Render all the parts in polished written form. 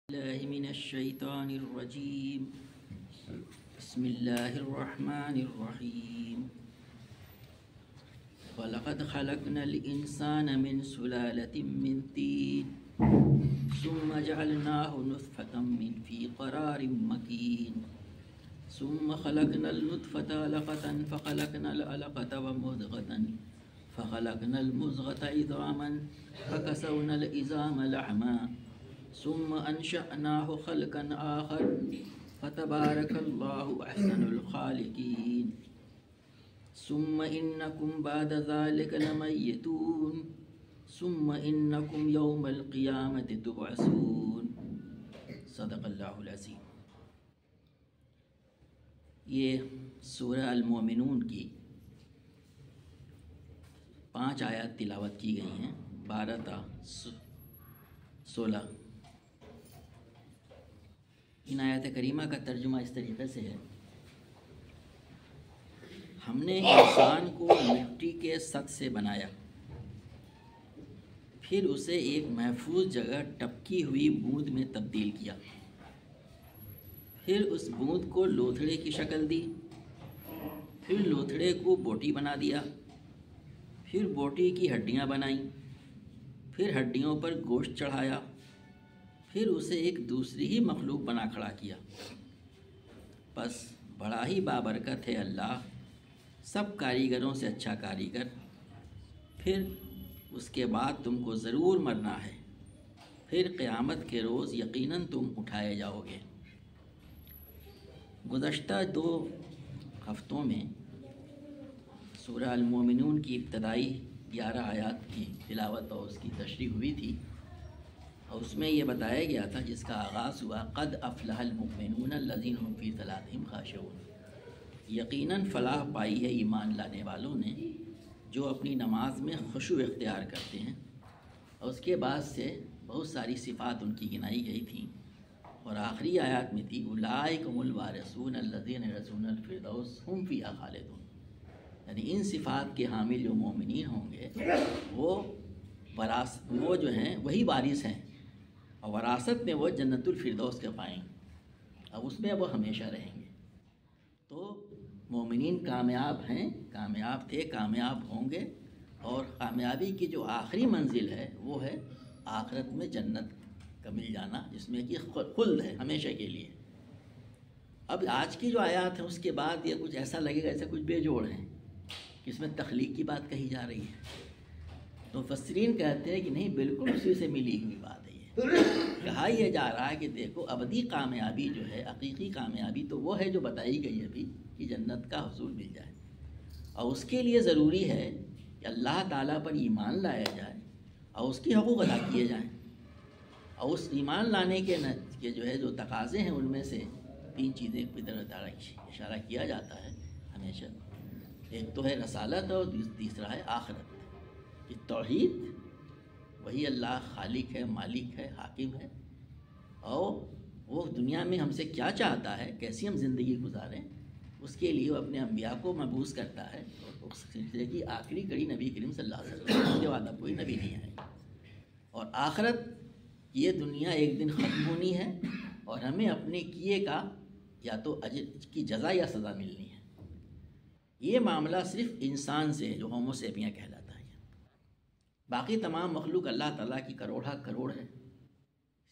الله من الشيطان الرجيم. بسم الله الرحمن الرحيم. ولقد خلقنا الإنسان من سلالة من طين ثم جعلناه نطفة في قرار مكين ثم خلقنا النطفة علقة فخلقنا العلقة مضغة فخلقنا المضغة عظاما فكسونا العظام لحما ثم أنشأناه خلقا آخر فتبارك الله أحسن الخالقين. ثم إنكم بعد ذلك لميتون ثم إنكم يوم القيامة تبعثون. صدق اللہ العظیم. یہ سورہ المومنون کی 5 آیات تلاوت کی گئی ہیں، 12 تا 16. ان آیات کریمہ کا ترجمہ اس طریقے سے ہے: ہم نے انسان کو مٹی کے سط سے بنایا، پھر اسے ایک محفوظ جگہ ٹپکی ہوئی بوند میں تبدیل کیا، پھر اس بوند کو لوتھڑے کی شکل دی، پھر لوتھڑے کو بوٹی بنا دیا، پھر بوٹی کی ہڈیاں بنائیں، پھر ہڈیوں پر گوشت چڑھایا، پھر اسے ایک دوسری ہی مخلوق بنا کھڑا کیا. بس بڑا ہی بابرکت ہے اللہ، سب کاریگروں سے اچھا کاریگر. پھر اس کے بعد تم کو ضرور مرنا ہے، پھر قیامت کے روز یقیناً تم اٹھائے جاؤ گے. گزشتہ 2 ہفتوں میں سورہ المومنون کی ابتدائی 11 آیات کی تلاوت اور اس کی تشریح ہوئی تھی، اور اس میں یہ بتایا گیا تھا جس کا آغاز ہوا قد افلح المؤمنون الذین هم فی صلاتہم خاشعون. یقیناً فلاح پائی ہے ایمان لانے والوں نے جو اپنی نماز میں خشوع اختیار کرتے ہیں. اور اس کے بعد سے بہت ساری صفات ان کی گنائی گئی تھیں، اور آخری آیات میں تھی اولئک هم الوارثون الذین یرثون الفردوس هم فیہا خالدون. یعنی ان صفات کے حامل جو مومنین ہوں گے وہ جو ہیں وہی وارث ہیں، اور وراثت میں وہ جنت الفردوس کے پائیں، اب اس میں وہ ہمیشہ رہیں گے. تو مومنین کامیاب ہیں، کامیاب تھے، کامیاب ہوں گے، اور کامیابی کی جو آخری منزل ہے وہ ہے آخرت میں جنت کا مل جانا، جس میں کہ خلد ہے ہمیشہ کے لیے. اب آج کی جو آیات ہیں اس کے بعد یہ کچھ ایسا لگے گا جیسے کچھ بے جوڑ ہیں، اس میں تخلیق کی بات کہی جا رہی ہے. تو مفسرین کہتے ہیں کہ نہیں، بالکل اسی سے ملی ہوئی بات ہے. یہ کہا یہ جا رہا ہے کہ دیکھو ابدی کامیابی جو ہے، حقیقی کامیابی تو وہ ہے جو بتائی گئی ابھی کہ جنت کا حصول مل جائے، اور اس کے لیے ضروری ہے کہ اللہ تعالیٰ پر ایمان لایا جائے اور اس کی حقوق ادا کیے جائیں. اور اس ایمان لانے کے جو ہے جو تقاضے ہیں ان میں سے 3 چیزیں کی طرف اشارہ کیا جاتا ہے ہمیشہ. ایک تو ہے رسالت، اور تیسرا ہے آخرت. کہ توحید، وہی اللہ خالق ہے، مالک ہے، حاکم ہے، اور وہ دنیا میں ہم سے کیا چاہتا ہے، کیسی ہم زندگی گزاریں، اس کے لیے وہ اپنے انبیاء کو مبعوث کرتا ہے. اور اس سلسلے کی آخری کڑی نبی کریم صلی اللہ علیہ وسلم، اس کے بعد اب کوئی نبی نہیں آئے. اور آخرت، یہ دنیا ایک دن ختم ہونی ہے، اور ہمیں اپنے کیے کا یا تو اجر کی جزا یا سزا ملنی ہے. یہ معاملہ صرف انسان سے جو ہومو سیپیاں کہلاتا ہے. باقی تمام مخلوق اللہ تعالیٰ کی کروڑا کروڑ ہے.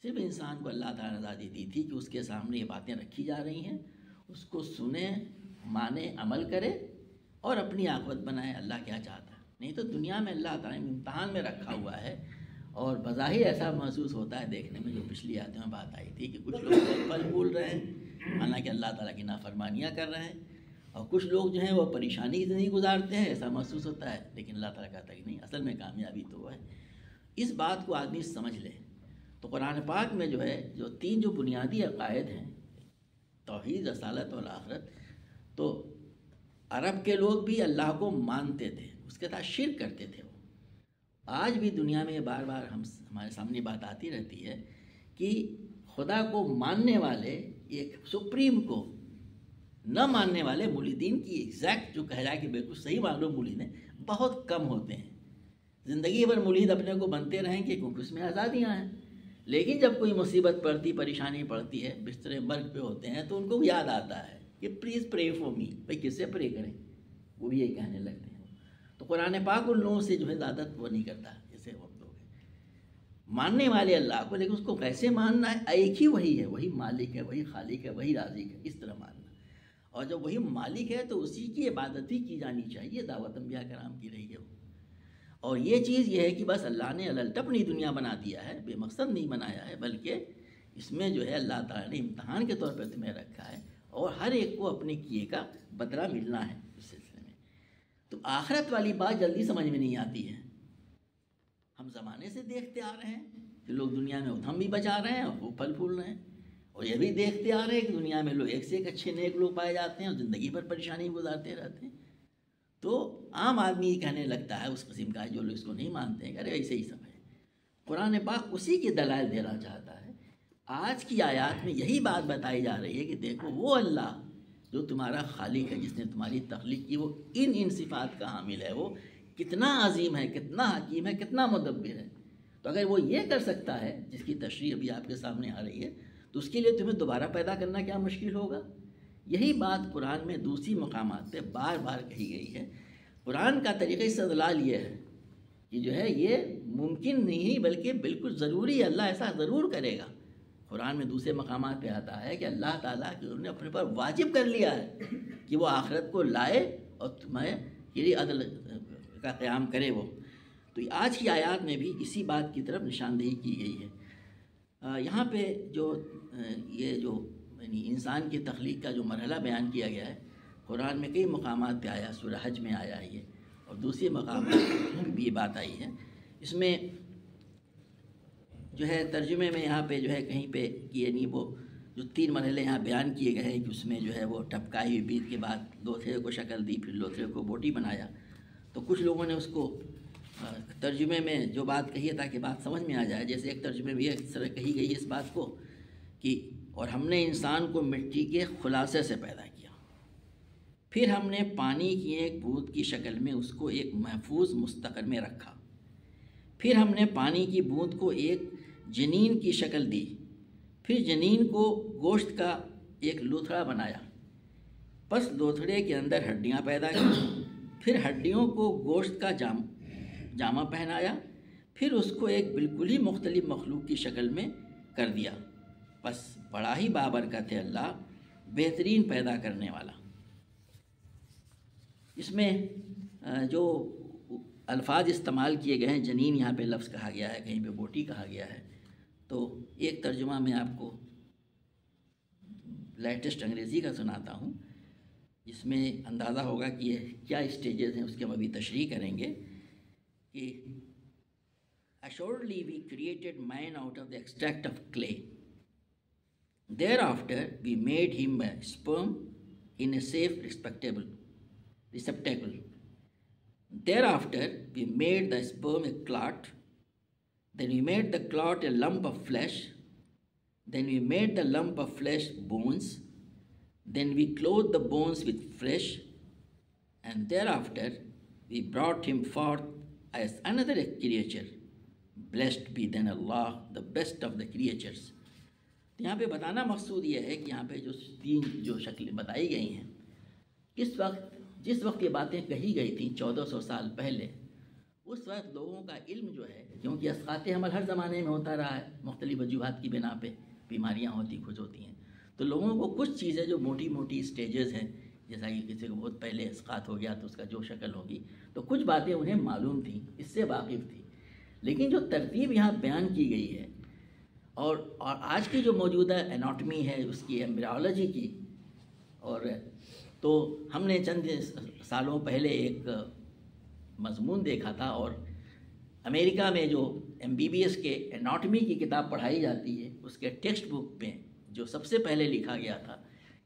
صرف انسان کو اللہ تعالیٰ نے آزادی دی تھی کہ اس کے سامنے یہ باتیں رکھی جا رہی ہیں، اس کو سنے، مانے، عمل کرے اور اپنی عاقبت بنائے اللہ کیا چاہتا ہے. نہیں تو دنیا میں اللہ تعالیٰ نے امتحان میں رکھا ہوا ہے، اور بظاہر ایسا محسوس ہوتا ہے دیکھنے میں، جو پچھلی آیتوں میں بات آئی تھی کہ کچھ لوگ پھل پھول رہے ہیں حالانکہ اللہ تعالیٰ کی نافرمانیاں کر رہے ہیں، اور کچھ لوگ جو ہیں وہ پریشانی کی زندگی گزارتے ہیں، ایسا محسوس ہوتا ہے. لیکن اللہ تعالیٰ کہتا ہے کہ نہیں، اصل میں کامیابی تو وہ ہے. اس بات کو آدمی سمجھ لے تو قرآن پاک میں جو ہے جو 3 جو بنیادی عقائد ہیں، توحید، رسالت اور آخرت، تو عرب کے لوگ بھی اللہ کو مانتے تھے، اس کے ساتھ شرک کرتے تھے. وہ آج بھی دنیا میں بار بار ہمارے سامنے بات آتی رہتی ہے کہ خدا کو ماننے والے، ایک سپریم کو نہ ماننے والے مولدین کی ایگزیکٹ جو کہہ رہا ہے کہ بالکل صحیح معلوم مولد ہیں، بہت کم ہوتے ہیں. زندگی بھر مولد اپنے کو بنتے رہیں گے کیونکہ اس میں آزادیاں ہیں، لیکن جب کوئی مصیبت پڑتی، پریشانی پڑتی ہے، بستر مرگ پہ ہوتے ہیں، تو ان کو یاد آتا ہے کہ پلیز پرے فور می، بھائی کس سے پرے کریں، وہ بھی یہ کہنے لگتے ہیں۔ تو قرآن پاک ان لوگوں سے جو ہے زیادہ وہ نہیں کرتا جیسے ہم لوگ ہیں، ماننے والے اللہ کو، لیکن اس کو کیسے ماننا ہے؟ ایک ہی وہی ہے، وہی مالک ہے، وہی خالق ہے، وہی رازق ہے، اس طرح ماننا۔ اور جب وہی مالک ہے تو اسی کی عبادت بھی کی جانی چاہیے، دعوت انبیاء کرام کی رہی ہے وہ۔ اور یہ چیز یہ ہے کہ بس اللہ نے الٹپ نہیں دنیا بنا دیا ہے، بے مقصد نہیں بنایا ہے، بلکہ اس میں جو ہے اللہ تعالیٰ نے امتحان کے طور پر تمہیں رکھا ہے، اور ہر ایک کو اپنے کیے کا بدلہ ملنا ہے اس سلسلے میں۔ تو آخرت والی بات جلدی سمجھ میں نہیں آتی ہے۔ ہم زمانے سے دیکھتے آ رہے ہیں کہ لوگ دنیا میں ادھم بھی بچا رہے ہیں اور وہ پھل پھول رہے ہیں، اور یہ بھی دیکھتے آ رہے ہیں کہ دنیا میں لوگ ایک سے ایک اچھے نیک لوگ پائے جاتے ہیں اور زندگی بھر پریشانی گزارتے رہتے ہیں۔ تو عام آدمی یہ کہنے لگتا ہے اس قسم کا، جو لوگ اس کو نہیں مانتے ہیں، ارے ایسے ہی سب ہے۔ قرآن پاک اسی کے دلائل دینا چاہتا ہے۔ آج کی آیات میں یہی بات بتائی جا رہی ہے کہ دیکھو وہ اللہ جو تمہارا خالق ہے، جس نے تمہاری تخلیق کی، وہ ان صفات کا حامل ہے، وہ کتنا عظیم ہے، کتنا حکیم ہے، کتنا مدبر ہے۔ تو اگر وہ یہ کر سکتا ہے، جس کی تشریح ابھی آپ کے سامنے آ رہی ہے، تو اس کے لیے تمہیں دوبارہ پیدا کرنا کیا مشکل ہوگا؟ یہی بات قرآن میں دوسری مقامات پہ بار بار کہی گئی ہے۔ قرآن کا طریقہ استدلال یہ ہے کہ جو ہے یہ ممکن نہیں بلکہ بالکل ضروری ہے، اللہ ایسا ضرور کرے گا۔ قرآن میں دوسرے مقامات پہ آتا ہے کہ اللہ تعالیٰ کہ انہوں نے اپنے پر واجب کر لیا ہے کہ وہ آخرت کو لائے اور تمہیں یہ عدل کا قیام کرے وہ۔ تو آج کی آیات میں بھی اسی بات کی طرف نشاندہی کی گئی ہے۔ یہاں پہ جو یہ جو یعنی انسان کی تخلیق کا جو مرحلہ بیان کیا گیا ہے، قرآن میں کئی مقامات پہ آیا، سورہ حج میں آیا ہے یہ، اور دوسری مقامات بھی یہ بات آئی ہے۔ اس میں جو ہے ترجمے میں یہاں پہ جو ہے کہیں پہ یعنی وہ جو 3 مرحلے یہاں بیان کیے گئے ہیں کہ اس میں جو ہے وہ ٹپکائی ہوئی بیج کے بعد لوتھڑے کو شکل دی، پھر لوتھڑے کو بوٹی بنایا۔ تو کچھ لوگوں نے اس کو ترجمے میں جو بات کہی ہے تاکہ بات سمجھ میں آ جائے، جیسے ایک ترجمے میں یہ طرح کہی گئی ہے اس بات کو کہ اور ہم نے انسان کو مٹی کے خلاصے سے پیدا کیا، پھر ہم نے پانی کی ایک بوند کی شکل میں اس کو ایک محفوظ مستقر میں رکھا، پھر ہم نے پانی کی بوند کو ایک جنین کی شکل دی، پھر جنین کو گوشت کا ایک لوتھڑا بنایا، پس لوتھڑے کے اندر ہڈیاں پیدا کی، پھر ہڈیوں کو گوشت کا جامہ پہنایا، پھر اس کو ایک بالکل ہی مختلف مخلوق کی شکل میں کر دیا، بس بڑا ہی بابرکت ہے اللہ، بہترین پیدا کرنے والا۔ اس میں جو الفاظ استعمال کیے گئے ہیں، جنین یہاں پہ لفظ کہا گیا ہے، کہیں پہ بوٹی کہا گیا ہے، تو ایک ترجمہ میں آپ کو لیٹسٹ انگریزی کا سناتا ہوں، جس میں اندازہ ہوگا کہ یہ کیا اسٹیجز ہیں، اس کے ہم ابھی تشریح کریں گے کہ assuredly we created man out of the extract of clay. Thereafter we made him a sperm in a safe receptacle. Thereafter we made the sperm a clot. Then we made the clot a lump of flesh. Then we made the lump of flesh bones. Then we clothed the bones with flesh. And thereafter we brought him forth as another creature. Blessed be then Allah, the best of the creatures. یہاں پہ بتانا مقصود یہ ہے کہ یہاں پہ جو 3 جو شکلیں بتائی گئی ہیں، جس وقت یہ باتیں کہی گئی تھیں 1400 سال پہلے، اس وقت لوگوں کا علم جو ہے، کیونکہ اسقاط حمل ہر زمانے میں ہوتا رہا ہے، مختلف وجوہات کی بنا پہ بیماریاں ہوتی کچھ ہوتی ہیں، تو لوگوں کو کچھ چیزیں جو موٹی موٹی اسٹیجز ہیں، جیسا کہ کسی کو بہت پہلے اسقاط ہو گیا تو اس کا جو شکل ہوگی، تو کچھ باتیں انہیں معلوم تھیں، اس سے واقف تھی، لیکن جو ترتیب یہاں بیان کی گئی ہے اور آج کی جو موجودہ اناٹمی ہے اس کی، ایمبریولوجی کی، اور تو ہم نے چند سالوں پہلے ایک مضمون دیکھا تھا، اور امریکہ میں جو MBBS کے اناٹمی کی کتاب پڑھائی جاتی ہے، اس کے ٹیکسٹ بک میں جو سب سے پہلے لکھا گیا تھا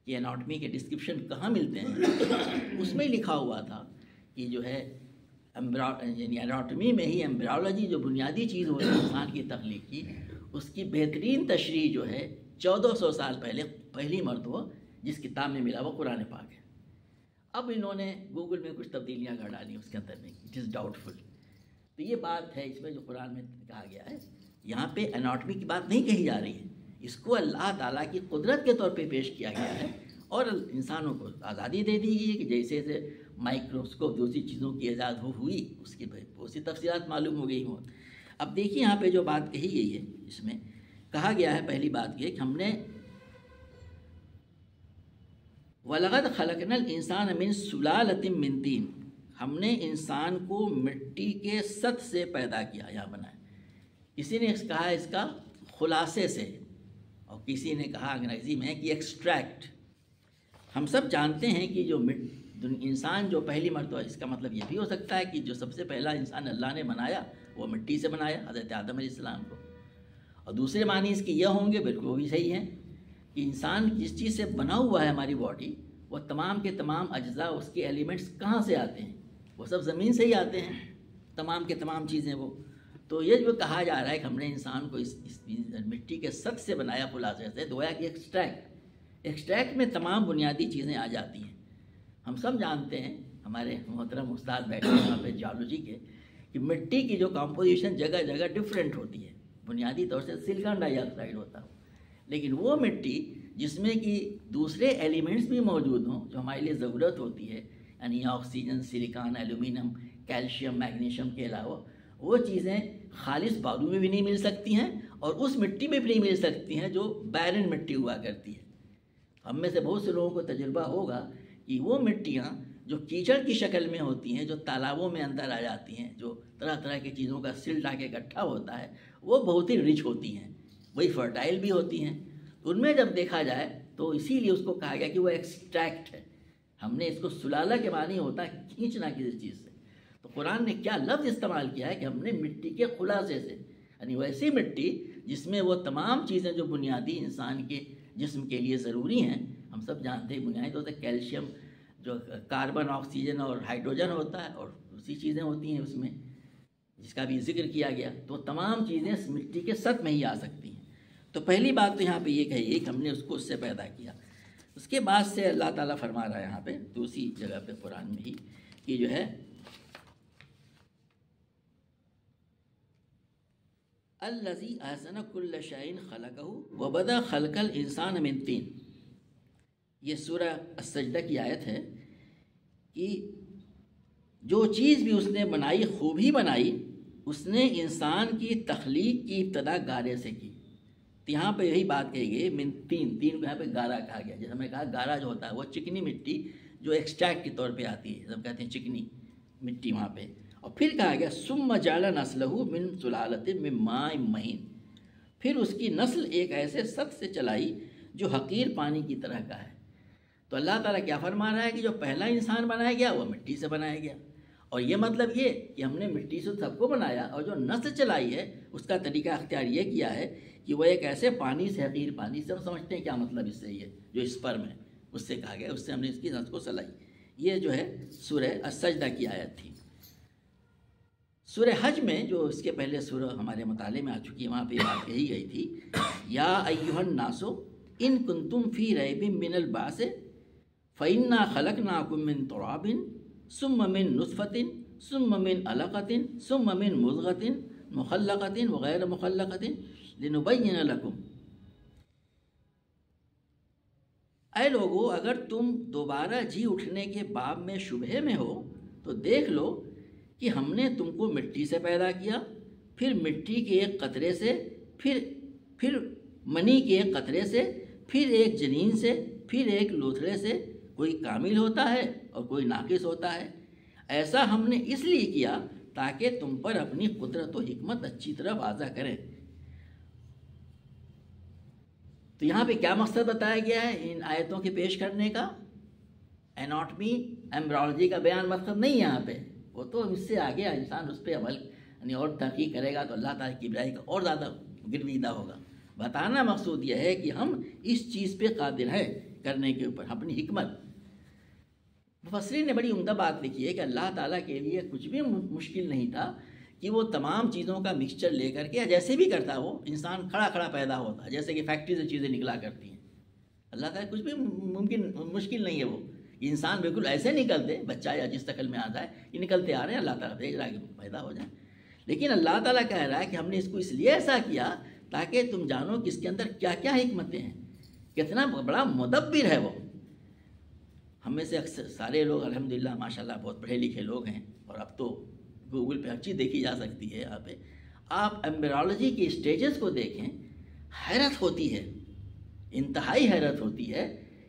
کہ اناٹمی کے ڈسکرپشن کہاں ملتے ہیں، اس میں لکھا ہوا تھا کہ جو ہے یعنی اناٹمی میں ہی ایمبریولوجی جو بنیادی چیز ہوتی ہے انسان کی تخلیق کی، اس کی بہترین تشریح جو ہے 1400 سال پہلے پہلی مرتبہ جس کتاب میں ملا وہ قرآن پاک ہے۔ اب انہوں نے گوگل میں کچھ تبدیلیاں کر ڈالی اس کے اندر میں، اٹ از ڈاؤٹ فل۔ تو یہ بات ہے اس میں جو قرآن میں کہا گیا ہے یہاں پہ اناٹمی کی بات نہیں کہی جا رہی ہے، اس کو اللہ تعالیٰ کی قدرت کے طور پہ پیش کیا گیا ہے، اور انسانوں کو آزادی دے دی گئی ہے کہ جیسے مائکروسکوپ دوسری چیزوں کی ایجاد ہوئی اس کی بہت سی تفصیلات معلوم ہو گئی ہوں۔ اب دیکھیے یہاں پہ جو بات کہی گئی ہے، اس میں کہا گیا ہے پہلی بات یہ کہ ہم نے وَلَقَدْ خَلَقْنَا الْإِنسَانَ مِنْ سُلَالَةٍ مِّن طِينٍ، ہم نے انسان کو مٹی کے سط سے پیدا کیا، یہاں بنایا۔ کسی نے کہا اس کا خلاصے سے، اور کسی نے کہا انگریزی میں کہ ایکسٹریکٹ۔ ہم سب جانتے ہیں کہ جو انسان جو پہلی مرتبہ، اس کا مطلب یہ بھی ہو سکتا ہے کہ جو سب سے پہلا انسان اللہ نے بنایا وہ مٹی سے بنایا، حضرت آدم علیہ السلام کو۔ اور دوسرے معنی اس کے یہ ہوں گے، بالکل وہ بھی صحیح ہیں، کہ انسان جس چیز سے بنا ہوا ہے ہماری باڈی، وہ تمام کے تمام اجزاء، اس کے ایلیمنٹس کہاں سے آتے ہیں؟ وہ سب زمین سے ہی آتے ہیں، تمام کے تمام چیزیں وہ۔ تو یہ جو کہا جا رہا ہے کہ ہم نے انسان کو اس مٹی کے سط سے بنایا خلاصے سے، گویا کہ ایکسٹریکٹ میں تمام بنیادی چیزیں آ جاتی ہیں۔ ہم سب جانتے ہیں، ہمارے محترم استاد بیٹھے ہیں یہاں پہ جیولوجی کے، کہ مٹی کی جو کمپوزیشن جگہ جگہ ڈفرینٹ ہوتی ہے، بنیادی طور سے سلیکان ڈائی آکسائڈ ہوتا ہے، لیکن وہ مٹی جس میں کہ دوسرے ایلیمنٹس بھی موجود ہوں جو ہمارے لیے ضرورت ہوتی ہے، یعنی oxygen, silicon, aluminium, calcium, magnesium کے علاوہ وہ چیزیں خالص بادوں میں بھی نہیں مل سکتی ہیں، اور اس مٹی میں بھی نہیں مل سکتی ہیں جو بیرن مٹی ہوا کرتی ہے۔ ہم میں سے بہت سے لوگوں کو تجربہ ہوگا کہ وہ مٹیاں جو کیچڑ کی شکل میں ہوتی ہیں، جو تالابوں میں اندر آ جاتی ہیں، جو طرح طرح کی چیزوں کا سلٹ آ کے اکٹھا ہوتا ہے، وہ بہت ہی رچ ہوتی ہیں، وہی فرٹائل بھی ہوتی ہیں۔ ان میں جب دیکھا جائے تو اسی لیے اس کو کہا گیا کہ وہ ایکسٹریکٹ ہے۔ ہم نے اس کو سلالہ کے معنی ہوتا ہے کھینچنا کسی چیز سے، تو قرآن نے کیا لفظ استعمال کیا ہے کہ ہم نے مٹی کے خلاصے سے، یعنی ویسی مٹی جس میں وہ تمام چیزیں جو بنیادی انسان کے جسم کے لیے ضروری ہیں، ہم سب جانتے ہیں بنیادی طور سے کیلشیم، جو کاربن، آکسیجن اور ہائیڈروجن ہوتا ہے، اور دوسری چیزیں ہوتی ہیں اس میں جس کا بھی ذکر کیا گیا، تو تمام چیزیں اس مٹی کے سطح میں ہی آ سکتی ہیں۔ تو پہلی بات تو یہاں پہ یہ کہی ہے کہ ہم نے اس کو اس سے پیدا کیا۔ اس کے بعد سے اللہ تعالیٰ فرما رہا ہے یہاں پہ دوسری جگہ پہ قرآن میں ہی کہ جو ہے الذی احسن کل شیء خلقہ وبدأ خلق الانسان من طین۔ یہ سورہ السجدہ کی آیت ہے کہ جو چیز بھی اس نے بنائی خوب ہی بنائی، اس نے انسان کی تخلیق کی ابتدا گارے سے کی۔ تو یہاں پہ یہی بات کہی گئی، من طین، طین کو یہاں پہ گارا کہا گیا۔ جیسے ہمیں کہا گارا جو ہوتا ہے وہ چکنی مٹی جو ایکسٹریکٹ کے طور پہ آتی ہے، ہم کہتے ہیں چکنی مٹی وہاں پہ۔ اور پھر کہا گیا ثم جعل نسلہ من سلالۃ من ماء مہین، پھر اس کی نسل ایک ایسے سط سے چلائی جو حقیر پانی کی طرح کا ہے۔ تو اللہ تعالیٰ کیا فرما رہا ہے کہ جو پہلا انسان بنایا گیا وہ مٹی سے بنایا گیا، اور یہ مطلب یہ کہ ہم نے مٹی سے سب کو بنایا، اور جو نسل چلائی ہے اس کا طریقہ اختیار یہ کیا ہے کہ وہ ایک ایسے پانی سے، حقیر پانی سے، ہم سمجھتے ہیں کیا مطلب اس سے، یہ جو اسپرم ہے اس سے کہا گیا، اس سے ہم نے اس کی نسل کو چلائی۔ یہ جو ہے سورہ السجدہ کی آیت تھی۔ سورہ حج میں جو اس کے پہلے سورہ ہمارے مطالعے میں آ چکی ہے، وہاں پہ بات کہی گئی تھی، یا ایھا الناس ان کنتم فی ریب من البعث فإنا خلقناکم من تراب ثم من نطفۃ ثم من علقۃ ثم من مضغۃ مخلقۃ وغیر مخلقۃ لنبین لکم۔ اے لوگو، اگر تم دوبارہ جی اٹھنے کے باب میں شبہے میں ہو تو دیکھ لو کہ ہم نے تم کو مٹی سے پیدا کیا، پھر مٹی کے ایک قطرے سے، پھر منی کے ایک قطرے سے، پھر ایک جنین سے، پھر ایک لوتھڑے سے۔ کوئی کامل ہوتا ہے اور کوئی ناقص ہوتا ہے۔ ایسا ہم نے اس لیے کیا تاکہ تم پر اپنی قدرت و حکمت اچھی طرح واضح کریں۔ تو یہاں پہ کیا مقصد بتایا گیا ہے ان آیتوں کے پیش کرنے کا؟ ایناٹمی، ایمبرولوجی کا بیان مقصد نہیں یہاں پہ، وہ تو اس سے آگے انسان اس پہ عمل یعنی اور تحقیق کرے گا تو اللہ تعالیٰ کی برائی کا اور زیادہ گرویدہ ہوگا۔ بتانا مقصود یہ ہے کہ ہم اس چیز پہ قادر ہیں کرنے کے اوپر، اپنی حکمت۔ مفسرین نے بڑی عمدہ بات لکھی ہے کہ اللہ تعالیٰ کے لیے کچھ بھی مشکل نہیں تھا کہ وہ تمام چیزوں کا مکسچر لے کر کے، یا جیسے بھی کرتا وہ انسان کھڑا کھڑا پیدا ہوتا، جیسے کہ فیکٹری سے چیزیں نکلا کرتی ہیں۔ اللہ تعالیٰ کچھ بھی مشکل نہیں ہے وہ، انسان بالکل ایسے نکلتے، بچہ یا جس شکل میں آتا ہے یہ نکلتے آ رہے ہیں، اللہ تعالیٰ بھیج رہا ہے کہ پیدا ہو جائیں۔ لیکن اللہ تعالیٰ کہہ رہا ہے کہ ہم نے اس کو اس لیے ایسا کیا تاکہ تم جانو کہ اس کے اندر کیا کیا حکمتیں ہیں، کتنا بڑا مدبر ہے وہ۔ ہم میں سے اکثر سارے لوگ الحمدللہ ماشاءاللہ بہت پڑھے لکھے لوگ ہیں، اور اب تو گوگل پہ ہر چیز دیکھی جا سکتی ہے۔ یہاں پہ آپ ایمبریولوجی کے اسٹیجز کو دیکھیں، حیرت ہوتی ہے، انتہائی حیرت ہوتی ہے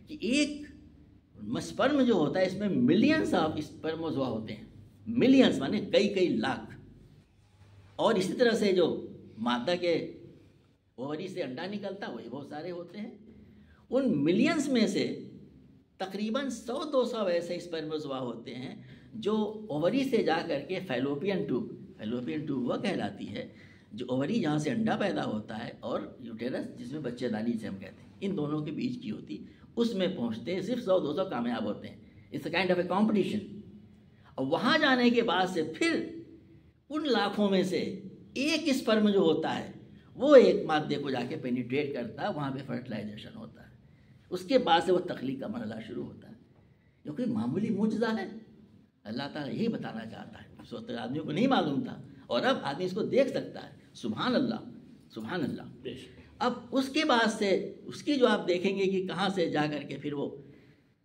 کہ ایک اسپرم جو ہوتا ہے اس میں ملینز آف اسپرموزوا ہوتے ہیں، ملینز مانے کئی کئی لاکھ، اور اسی طرح سے جو مادہ کے اووری سے انڈا نکلتا وہی بہت سارے ہوتے ہیں۔ ان ملینز میں سے تقریباً 100-200 ایسے اسپرموزوا ہوتے ہیں جو اووری سے جا کر کے فیلوپین ٹیوب وہ کہلاتی ہے، جو اووری جہاں سے انڈا پیدا ہوتا ہے، اور یوٹیرس جس میں بچے دانی سے ہم کہتے ہیں، ان دونوں کے بیچ کی ہوتی، اس میں پہنچتے ہیں، صرف 100-200 کامیاب ہوتے ہیں۔ It's a kind of a competition. اور وہاں جانے کے بعد سے پھر ان لاکھوں میں سے ایک اسپرم جو ہوتا ہے وہ ایک مادے کو جا کے پینیٹریٹ کرتا ہے، وہاں پہ فرٹیلائزیشن ہوتا ہے، اس کے بعد سے وہ تخلیق کا مرحلہ شروع ہوتا ہے، جو کہ معمولی معجزہ ہے۔ اللہ تعالیٰ یہی بتانا چاہتا ہے، اس وقت آدمیوں کو نہیں معلوم تھا، اور اب آدمی اس کو دیکھ سکتا ہے۔ سبحان اللہ، سبحان اللہ۔ اب اس کے بعد سے اس کی جو آپ دیکھیں گے کہ کہاں سے جا کر کے پھر وہ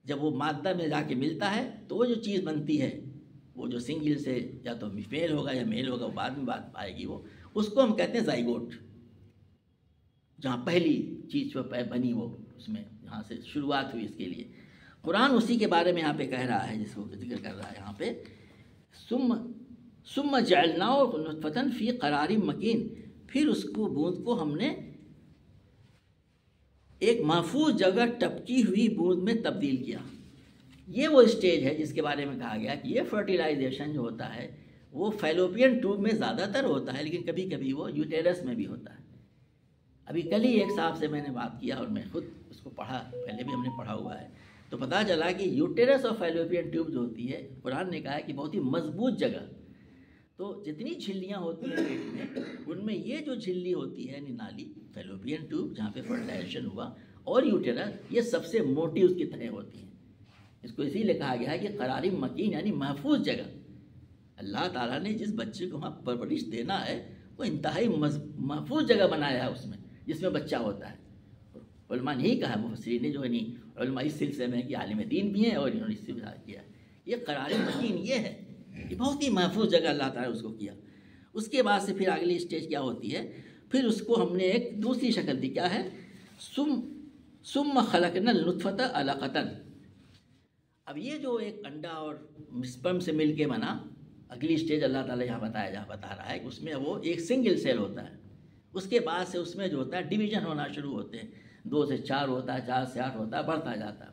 جب وہ مادہ میں جا کے ملتا ہے تو وہ جو چیز بنتی ہے، وہ جو سنگل سے یا تو فیمیل ہوگا یا میل ہوگا، وہ بعد میں بات آئے گی، وہ اس کو ہم کہتے ہیں زائگوٹ، جہاں پہلی چیز جو بنی وہ اس میں جہاں سے شروعات ہوئی اس کے لیے۔ قرآن اسی کے بارے میں یہاں پہ کہہ رہا ہے، جس کو ذکر کر رہا ہے یہاں پہ، ثم جعلناه نطفة فی قرار مکین، پھر اس کو بوند کو ہم نے ایک محفوظ جگہ ٹپکی ہوئی بوند میں تبدیل کیا۔ یہ وہ اسٹیج ہے جس کے بارے میں کہا گیا کہ یہ فرٹیلائزیشن جو ہوتا ہے وہ فیلوپین ٹیوب میں زیادہ تر ہوتا ہے، لیکن کبھی کبھی وہ یوٹیرس میں بھی ہوتا ہے۔ ابھی کل ہی ایک صاحب سے میں نے بات کیا، اور میں خود اس کو پڑھا، پہلے بھی ہم نے پڑھا ہوا ہے، تو پتہ چلا کہ یوٹیرس اور فیلوپین ٹیوب جو ہوتی ہے، قرآن نے کہا ہے کہ بہت ہی مضبوط جگہ، تو جتنی جھلیاں ہوتی ہیں پیٹ میں، ان میں یہ جو جھلی ہوتی ہے یعنی نالی، فیلوپین ٹیوب جہاں پہ فرٹیلائزیشن ہوا، اور یوٹیرس، یہ سب سے موٹی اس کی تہیں ہوتی ہیں۔ اس کو اسی لیے کہا گیا ہے کہ قرار مکین یعنی محفوظ جگہ۔ اللہ تعالیٰ نے جس بچے کو وہاں پرورش دینا ہے وہ انتہائی محفوظ جگہ بنایا ہے اس میں، جس میں بچہ ہوتا ہے۔ علماء نے یہی کہا، مفسرین نے جو ہے علماء اس سلسلے میں کہ عالم دین بھی ہیں، اور انہوں نے اس سے بھی کیا، یہ قرار مکین یہ ہے، یہ بہت ہی محفوظ جگہ اللہ تعالیٰ نے اس کو کیا۔ اس کے بعد سے پھر اگلی اسٹیج کیا ہوتی ہے، پھر اس کو ہم نے ایک دوسری شکل دی، کیا ہے، ثم خلقنا النطفة علقة۔ اب یہ جو ایک انڈا اور اسپرم سے مل کے بنا، اگلی اسٹیج اللہ تعالیٰ یہاں بتا رہا ہے کہ اس میں وہ ایک سنگل سیل ہوتا ہے۔ اس کے بعد سے اس میں جو ہوتا ہے ڈویژن ہونا شروع ہوتے ہیں، 2 سے 4 ہوتا ہے، 4 سے 8 ہوتا ہے، بڑھتا جاتا ہے،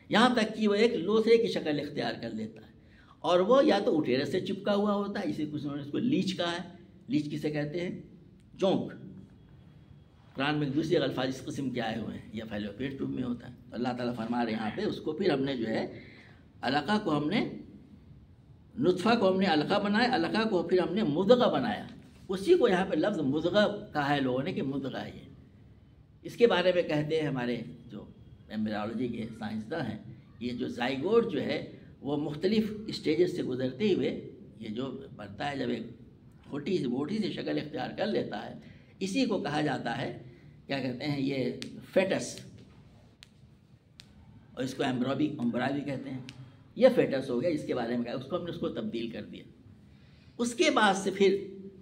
یہاں تک کہ وہ ایک لوتھڑے کی شکل اختیار کر لیتا ہے، اور وہ یا تو اوٹیرس سے چپکا ہوا ہوتا ہے، اسی کچھ انہوں نے اس کو لیچ کہا ہے، لیچ کسے کہتے ہیں، جونک۔ قرآن میں دوسرے الفاظ اس قسم کے آئے ہوئے ہیں، یا فیلوپین ٹیوب میں ہوتا ہے۔ اللہ تعالیٰ فرما رہے ہیں یہاں پہ، اس کو پھر ہم نے جو ہے علقہ کو ہم نے، نطفہ کو ہم نے علقہ بنایا، علقہ کو پھر ہم نے مضغہ بنایا۔ اسی کو یہاں پہ لفظ مضغہ کہا ہے لوگوں نے کہ مضغہ ہے یہ۔ اس کے بارے میں کہتے ہیں ہمارے جو ایمبریولوجی کے سائنسداں ہیں، یہ جو زائگوٹ جو ہے وہ مختلف اسٹیجز سے گزرتے ہوئے یہ جو بنتا ہے، جب ایک موٹی سی شکل اختیار کر لیتا ہے، اسی کو کہا جاتا ہے، کیا کہتے ہیں، یہ فیٹس، اور اس کو امبرا بھی کہتے ہیں۔ یہ فیٹس ہو گیا، اس کے بارے میں کہا، اس کو ہم نے اس کو تبدیل کر دیا۔ اس کے بعد سے پھر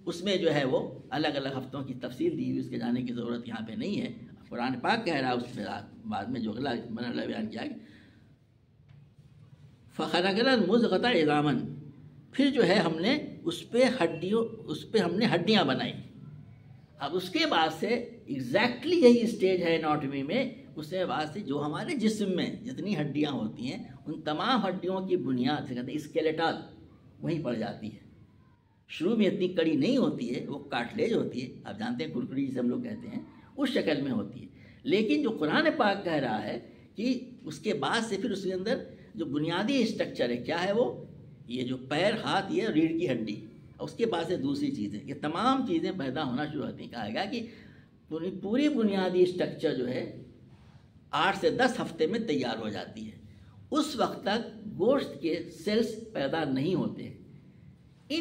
اس میں جو ہے وہ الگ الگ ہفتوں کی تفصیل دی ہوئی، اس کے جانے کی ضرورت یہاں پہ نہیں ہے۔ قرآن پاک کہہ رہا ہے اس میں بعد میں جو اگلا مرحلہ بیان کیا گیا، فَخَلَقْنَا الْمُضْغَةَ عِظَامًا، پھر جو ہے ہم نے اس پہ ہم نے ہڈیاں بنائی۔ اب اس کے بعد سے ایگزیکٹلی یہی اسٹیج ہے اناٹمی میں، اس کے بعد سے جو ہمارے جسم میں جتنی ہڈیاں ہوتی ہیں، ان تمام ہڈیوں کی بنیاد سے کہتے ہیں اسکیلیٹل وہیں پڑ جاتی ہے۔ شروع میں اتنی کڑی نہیں ہوتی ہے، وہ کارٹلیج ہوتی ہے، آپ جانتے ہیں کرکری جسے ہم لوگ کہتے ہیں، اس شکل میں ہوتی ہے۔ لیکن جو قرآن پاک کہہ رہا ہے کہ اس کے بعد سے پھر اس کے اندر جو بنیادی اسٹرکچر ہے، کیا ہے وہ، یہ جو پیر، ہاتھ، یہ ریڑھ کی ہڈی، اس کے بعد سے دوسری چیزیں، یہ تمام چیزیں پیدا ہونا شروع ہوتی ہیں۔ کہا گیا کہ پوری بنیادی اسٹرکچر جو ہے 8 سے 10 ہفتے میں تیار ہو جاتی ہے۔ اس وقت تک گوشت کے سیلز پیدا نہیں ہوتے ہیں۔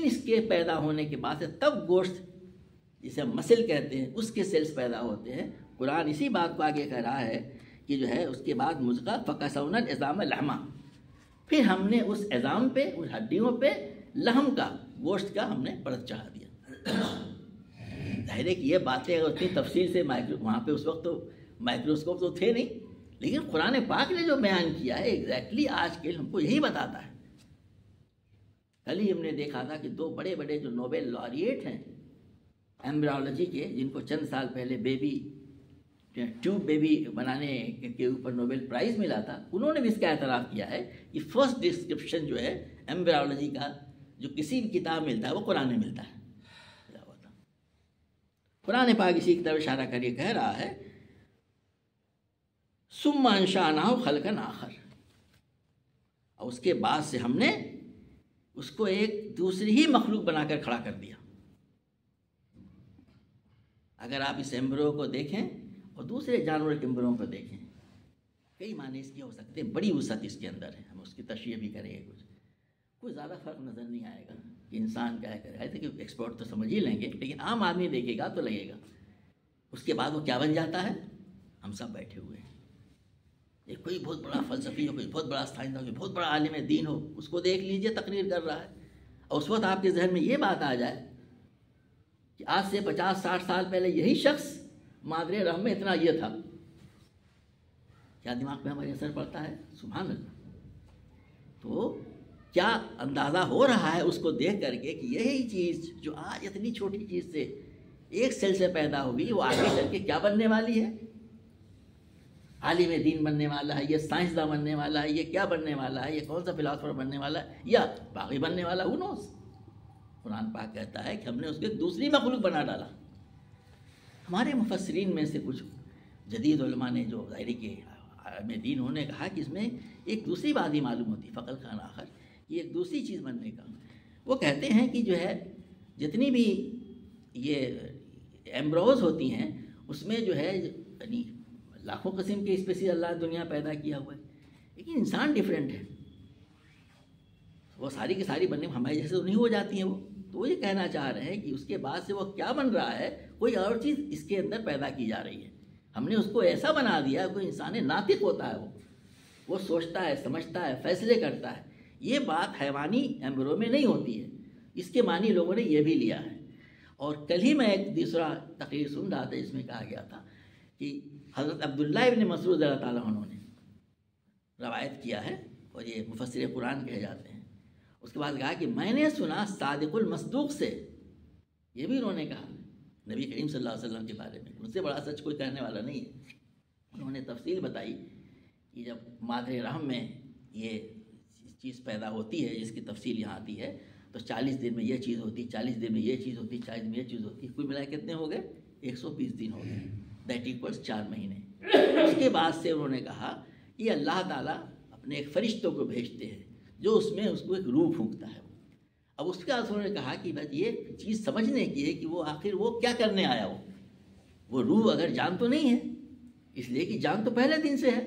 اس کے پیدا ہونے کے بعد سے تب گوشت جسے ہم مسل کہتے ہیں اس کے سیلز پیدا ہوتے ہیں. قرآن اسی بات کو آگے کہہ رہا ہے کہ جو ہے اس کے بعد مزغہ فکسونا العظام لحما، پھر ہم نے اس عظام پہ، اس ہڈیوں پہ لحم کا، گوشت کا ہم نے پرت چڑھا دیا. ظاہر ہے کہ یہ باتیں اتنی تفصیل سے وہاں پہ اس وقت تو مائکروسکوپ تو تھے نہیں، لیکن قرآن پاک نے جو بیان کیا ہے ایگزیکٹلی آج کے ہم کو یہی بتاتا ہے. کل ہی ہم نے دیکھا تھا کہ 2 بڑے بڑے جو نوبل لاریٹ ہیں ایمبریولوجی کے، جن کو چند سال پہلے ٹیوب بیبی بنانے کے اوپر نوبل پرائز ملا تھا، انہوں نے بھی اس کا اعتراف کیا ہے کہ فرسٹ ڈسکرپشن جو ہے ایمبریولوجی کا جو کسی بھی کتاب ملتا ہے وہ قرآن میں ملتا ہے. قرآن پاک اسی کی طرف اشارہ کر کے کہہ رہا ہے ثم انشأناه خلقا آخر، اور اس کے بعد سے ہم نے اس کو ایک دوسری ہی مخلوق بنا کر کھڑا کر دیا. اگر آپ اس ایمبریو کو دیکھیں اور دوسرے جانور کے ایمبریو کو دیکھیں، کئی معنی اس کے ہو سکتے ہیں، بڑی وسعت اس کے اندر ہے. ہم اس کی تشریح بھی کریں گے، کوئی زیادہ فرق نظر نہیں آئے گا کہ انسان کیا کرے. ایسے کہ ایکسپرٹ تو سمجھ ہی لیں گے، لیکن عام آدمی دیکھے گا تو لگے گا. اس کے بعد وہ کیا بن جاتا ہے؟ ہم سب بیٹھے ہوئے ہیں. ایک کوئی بہت بڑا فلسفی ہو، کوئی بہت بڑا سائنسدان ہو، کوئی بہت بڑا عالم دین ہو، اس کو دیکھ لیجئے تقریر کر رہا ہے، اور اس وقت آپ کے ذہن میں یہ بات آ جائے کہ آج سے 50-60 سال پہلے یہی شخص مادر رحم میں اتنا یہ تھا، کیا دماغ پہ ہمارے اثر پڑتا ہے؟ سبحان اللہ. تو کیا اندازہ ہو رہا ہے اس کو دیکھ کر کے کہ یہی چیز جو آج اتنی چھوٹی چیز سے، ایک سیل سے پیدا ہوئی، وہ آگے چل کے کیا بننے والی ہے؟ عالم دین بننے والا ہے، یہ سائنسداں بننے والا ہے، یہ کیا بننے والا ہے، یہ کون سا فلاسفر بننے والا ہے، یا باغی بننے والا، who knows. قرآن پاک کہتا ہے کہ ہم نے اس کو ایک دوسری مخلوق بنا ڈالا. ہمارے مفسرین میں سے کچھ جدید علماء نے جو ظاہری کے عالم دین، انہوں نے کہا کہ اس میں ایک دوسری بات ہی معلوم ہوتی، فقل خان آخر، یہ ایک دوسری چیز بننے کا. وہ کہتے ہیں کہ جو ہے جتنی بھی یہ ایمبروز ہوتی ہیں اس میں جو ہے یعنی لاکھوں قسم کے اسپیسیز اللہ دنیا پیدا کیا ہوا ہے، لیکن انسان ڈیفرنٹ ہے. وہ ساری کی ساری بننے ہمارے جیسے تو نہیں ہو جاتی ہیں. وہ تو وہ یہ کہنا چاہ رہے ہیں کہ اس کے بعد سے وہ کیا بن رہا ہے، کوئی اور چیز اس کے اندر پیدا کی جا رہی ہے. ہم نے اس کو ایسا بنا دیا، کوئی انسان ناطق ہوتا ہے، وہ سوچتا ہے، سمجھتا ہے، فیصلے کرتا ہے. یہ بات حیوانی ایمبریو میں نہیں ہوتی ہے. اس کے معنی لوگوں نے یہ بھی لیا ہے. اور کل ہی میں ایک دوسرا تقریر سن رہا تھا جس میں کہا گیا تھا کہ حضرت عبداللہ ابن مسعود رضی اللہ تعالیٰ عنہ نے روایت کیا ہے، اور یہ مفسر قرآن کہے جاتے ہیں. اس کے بعد کہا کہ میں نے سنا صادق المصدوق سے، یہ بھی انہوں نے کہا نبی کریم صلی اللہ علیہ وسلم کے بارے میں، ان سے بڑا سچ کوئی کہنے والا نہیں ہے. انہوں نے تفصیل بتائی کہ جب مادر رحم میں یہ چیز پیدا ہوتی ہے، جس کی تفصیل یہاں آتی ہے، تو 40 دن میں یہ چیز ہوتی، 40 دن میں یہ چیز ہوتی، 40 دن میں یہ چیز ہوتی. کل ملا کے کتنے ہو گئے؟ 120 دن ہو گئے. دیٹ ایکولس 4 مہینے. اس کے بعد سے انہوں نے کہا کہ اللہ تعالیٰ اپنے ایک فرشتوں کو بھیجتے ہیں جو اس میں اس کو ایک روح پھونکتا ہے. اب اس کے بعد انہوں نے کہا کہ بس یہ چیز سمجھنے کی ہے کہ وہ آخر وہ کیا کرنے آیا. وہ روح اگر جان تو نہیں ہے، اس لیے کہ جان تو پہلے دن سے ہے.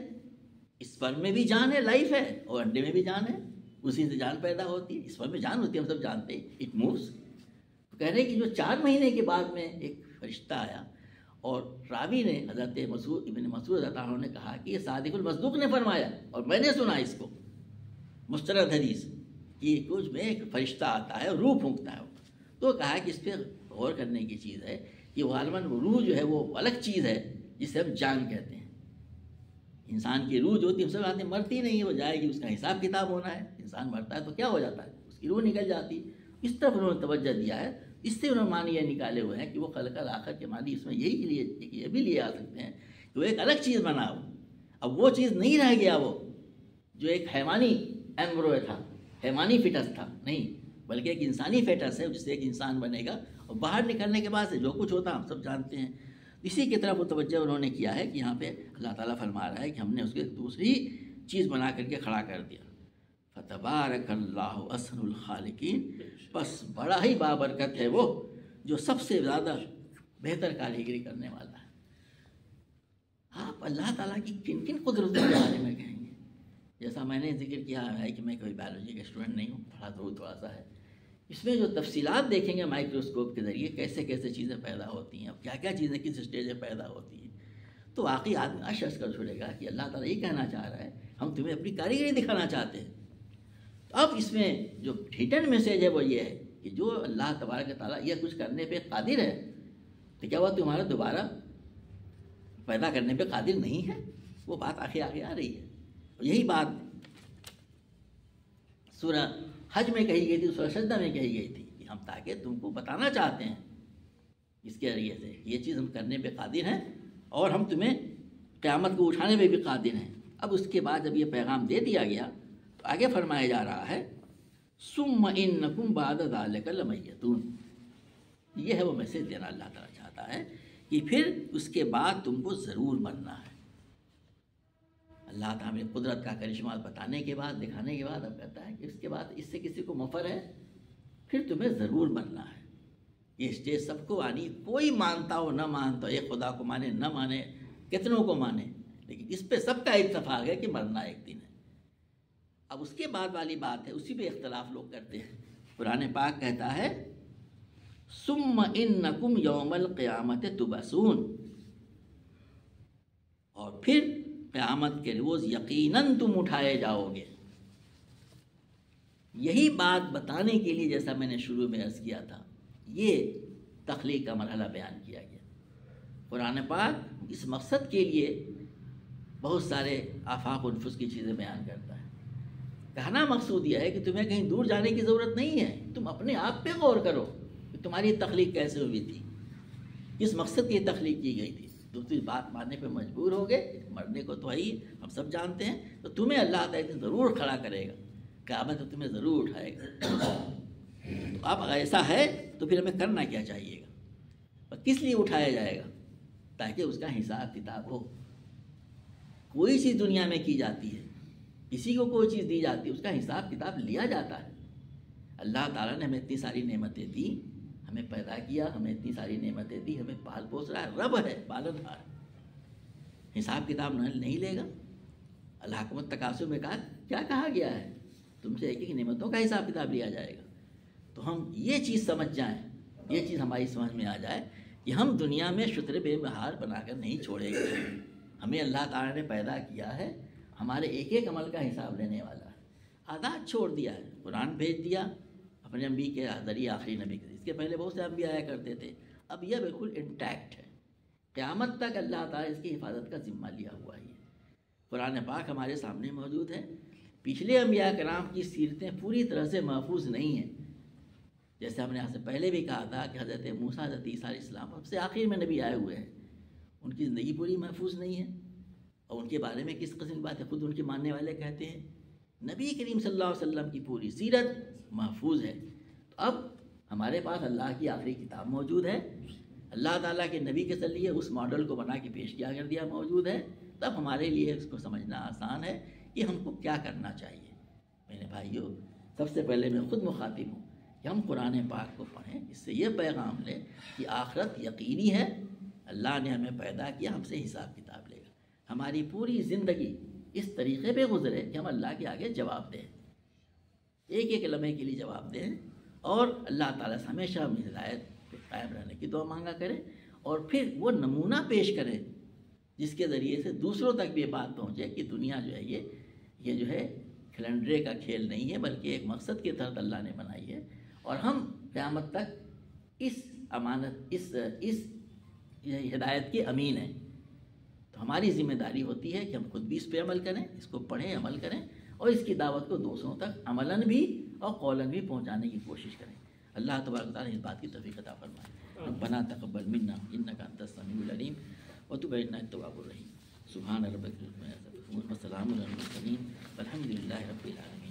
اسپرم میں بھی جان ہے، لائف ہے، اور انڈے میں بھی جان ہے، اسی سے جان پیدا ہوتی ہے. اسپرم میں جان ہوتی ہے، ہم سب جانتے ہیں، اٹ مووز. تو کہہ رہے ہیں کہ جو 4 مہینے کے بعد میں ایک فرشتہ آیا، اور راوی نے حضرت ابن مسعود رضی اللہ عنہ نے کہا کہ یہ صادق المصدوق نے فرمایا، اور میں نے سنا اس کو مستند حدیث کہ کچھ میں ایک فرشتہ آتا ہے، روح پھونکتا ہے. تو کہا کہ اس پہ غور کرنے کی چیز ہے کہ غالباً وہ روح جو ہے وہ الگ چیز ہے جسے ہم جان کہتے ہیں. انسان کی روح جو ہوتی ہے، ہم سب آتے ہیں، مرتی نہیں ہے، وہ جائے گی، اس کا حساب کتاب ہونا ہے. انسان مرتا ہے تو کیا ہو جاتا ہے؟ اس کی روح نکل جاتی. اس طرف انہوں نے توجہ دیا ہے. اس سے انہوں نے معنی یہ نکالے ہوئے ہیں کہ وہ خلق الآخر کے معنی اس میں یہی کے لیے یہ بھی لیے آ سکتے ہیں کہ وہ ایک الگ چیز بنا ہو. اب وہ چیز نہیں رہ گیا، وہ جو ایک حیوانی ایمبریو تھا، حیوانی فیٹس تھا، نہیں، بلکہ ایک انسانی فیٹس ہے جس سے ایک انسان بنے گا. اور باہر نکلنے کے بعد سے جو کچھ ہوتا ہم سب جانتے ہیں. اسی کی طرف وہ توجہ انہوں نے کیا ہے کہ یہاں پہ اللہ تعالیٰ فرما رہا ہے کہ ہم نے اس کو ایک دوسری چیز بنا کر کے کھڑا کر دیا. فتبارک اللہ احسن الخالقین، بس بڑا ہی بابرکت ہے وہ جو سب سے زیادہ بہتر کاریگری کرنے والا ہے. آپ اللہ تعالیٰ کی کن کن قدرتوں کے بارے میں کہیں گے؟ جیسا میں نے ذکر کیا ہے کہ میں کوئی بایولوجی کا اسٹوڈنٹ نہیں ہوں، پڑھا تو تھوڑا سا ہے. اس میں جو تفصیلات دیکھیں گے مائکروسکوپ کے ذریعے کیسے کیسے چیزیں پیدا ہوتی ہیں، اب کیا کیا چیزیں کس اسٹیج میں پیدا ہوتی ہیں، تو واقعی آدمی اشرف کر چھوڑے گا کہ اللہ تعالیٰ یہ کہنا چاہ رہا ہے ہم تمہیں اپنی کاریگری دکھانا چاہتے ہیں۔ تو اب اس میں جو ہڈن میسیج ہے وہ یہ ہے کہ جو اللہ تبارک تعالیٰ یہ کچھ کرنے پہ قادر ہے، تو کیا وہ تمہارا دوبارہ پیدا کرنے پہ قادر نہیں ہے؟ وہ بات آگے آ رہی ہے۔ یہی بات سورہ حج میں کہی گئی تھی، سورہ سجدہ میں کہی گئی تھی کہ ہم تاکہ تم کو بتانا چاہتے ہیں اس کے ذریعے سے یہ چیز ہم کرنے پہ قادر ہیں اور ہم تمہیں قیامت کو اٹھانے پہ بھی قادر ہیں۔ اب اس کے بعد جب یہ پیغام دے دیا گیا تو آگے فرمایا جا رہا ہے ثم انکم بعد ذلک لمیتون، یہ ہے وہ میسج دینا اللہ تعالیٰ چاہتا ہے کہ پھر اس کے بعد تم کو ضرور مرنا ہے۔ اللہ تعالیٰ نے قدرت کا کرشمہ بتانے کے بعد دکھانے کے بعد اب کہتا ہے کہ اس کے بعد اس سے کسی کو مفر ہے، پھر تمہیں ضرور مرنا ہے۔ یہ اسٹیج سب کو آنی، کوئی مانتا ہو نہ مانتا ہو، ایک خدا کو مانے نہ مانے، کتنوں کو مانے، لیکن اس پہ سب کا اتفاق ہے کہ مرنا ایک دن ہے۔ اب اس کے بعد والی بات ہے، اسی پہ اختلاف لوگ کرتے ہیں۔ قرآن پاک کہتا ہے ثم انکم یوم القیامت تبعثون، اور پھر قیامت کے روز یقیناً تم اٹھائے جاؤ گے۔ یہی بات بتانے کے لیے جیسا میں نے شروع میں عرض کیا تھا، یہ تخلیق کا مرحلہ بیان کیا گیا۔ قرآن پاک اس مقصد کے لیے بہت سارے آفاق و نفوس کی چیزیں بیان کرتا ہے۔ کہنا مقصود یہ ہے کہ تمہیں کہیں دور جانے کی ضرورت نہیں ہے، تم اپنے آپ پہ غور کرو کہ تمہاری تخلیق کیسے ہوئی تھی، کس مقصد کی تخلیق کی گئی تھی۔ دوسری بات ماننے پہ مجبور ہو گئے، مرنے کو تو ہی ہم سب جانتے ہیں، تو تمہیں اللہ تعالیٰ ایک دن ضرور کھڑا کرے گا، قیامت میں تمہیں ضرور اٹھائے گا۔ تو اب اگر ایسا ہے تو پھر ہمیں کرنا کیا چاہیے گا، اور کس لیے اٹھایا جائے گا؟ تاکہ اس کا حساب کتاب ہو۔ کوئی چیز دنیا میں کی جاتی ہے، کسی کو کوئی چیز دی جاتی ہے، اس کا حساب کتاب لیا جاتا ہے۔ اللہ تعالیٰ نے ہمیں اتنی ساری نعمتیں دی، ہمیں پیدا کیا، ہمیں اتنی ساری نعمتیں دی، ہمیں پال پوس رہا ہے، رب ہے، پالن ہار، حساب کتاب نہیں لے گا؟ اللہ حکمت تقاصر میں کیا کہا گیا ہے؟ تم سے ایک ایک نعمتوں کا حساب کتاب لیا جائے گا۔ تو ہم یہ چیز سمجھ جائیں، یہ چیز ہماری سمجھ میں آ جائے کہ ہم دنیا میں شتر بے مہار بنا کر نہیں چھوڑے گے۔ ہمیں اللہ تعالیٰ نے پیدا کیا ہے، ہمارے ایک ایک عمل کا حساب لینے والا ہے۔ عادات چھوڑ دیا ہے، قرآن بھیج دیا اپنے نبی کے ذریعے، آخری نبی کے، اس کے پہلے بہت سے انبیاء آیا کرتے تھے، اب یہ بالکل انٹیکٹ ہے، قیامت تک اللہ تعالیٰ اس کی حفاظت کا ذمہ لیا ہوا ہے۔ قرآن پاک ہمارے سامنے موجود ہے۔ پچھلے انبیاء کرام کی سیرتیں پوری طرح سے محفوظ نہیں ہیں، جیسے ہم نے یہاں سے پہلے بھی کہا تھا کہ حضرت موسیٰ، حضرت عیسیٰ علیہ السلام سب سے آخر میں نبی آئے ہوئے ہیں، ان کی زندگی پوری محفوظ نہیں ہے، اور ان کے بارے میں کس قسم کی بات ہے، خود ان کے ماننے والے کہتے ہیں نبی کریم صلی اللہ علیہ وسلم کی پوری سیرت محفوظ ہے۔ تو اب ہمارے پاس اللہ کی آخری کتاب موجود ہے، اللہ تعالیٰ کے نبی کے ذریعے اس ماڈل کو بنا کے پیش کیا کر دیا موجود ہے، تب ہمارے لیے اس کو سمجھنا آسان ہے کہ ہم کو کیا کرنا چاہیے۔ میرے بھائیوں، سب سے پہلے میں خود مخاطب ہوں کہ ہم قرآن پاک کو پڑھیں، اس سے یہ پیغام لیں کہ آخرت یقینی ہے، اللہ نے ہمیں پیدا کیا، ہم سے حساب کتاب لے گا، ہماری پوری زندگی اس طریقے پہ گزرے کہ ہم اللہ کے آگے جواب دیں، ایک ایک لمحے کے لیے جواب دیں، اور اللہ تعالیٰ سے ہمیشہ ہم ہدایت پہ قائم رہنے کی دعا مانگا کریں، اور پھر وہ نمونہ پیش کریں جس کے ذریعے سے دوسروں تک بھی یہ بات پہنچے کہ دنیا جو ہے یہ جو ہے کھلنڈرے کا کھیل نہیں ہے، بلکہ ایک مقصد کے تحت اللہ نے بنائی ہے، اور ہم قیامت تک اس امانت، اس ہدایت کے امین ہیں۔ تو ہماری ذمہ داری ہوتی ہے کہ ہم خود بھی اس پہ عمل کریں، اس کو پڑھیں، عمل کریں، اور اس کی دعوت کو دوسروں تک عملاً بھی اور قولاً بھی پہنچانے کی کوشش کریں۔ اللہ تبارک و تعالیٰ اس بات کی توفیق عطا فرمائے۔ ربنا تقبل منا انک انت السمیع العلیم وتب علینا انک التواب الرحیم۔ سبحان ربک رب العزة عما یصفون وسلام علی المرسلین والحمد للہ رب العالمین۔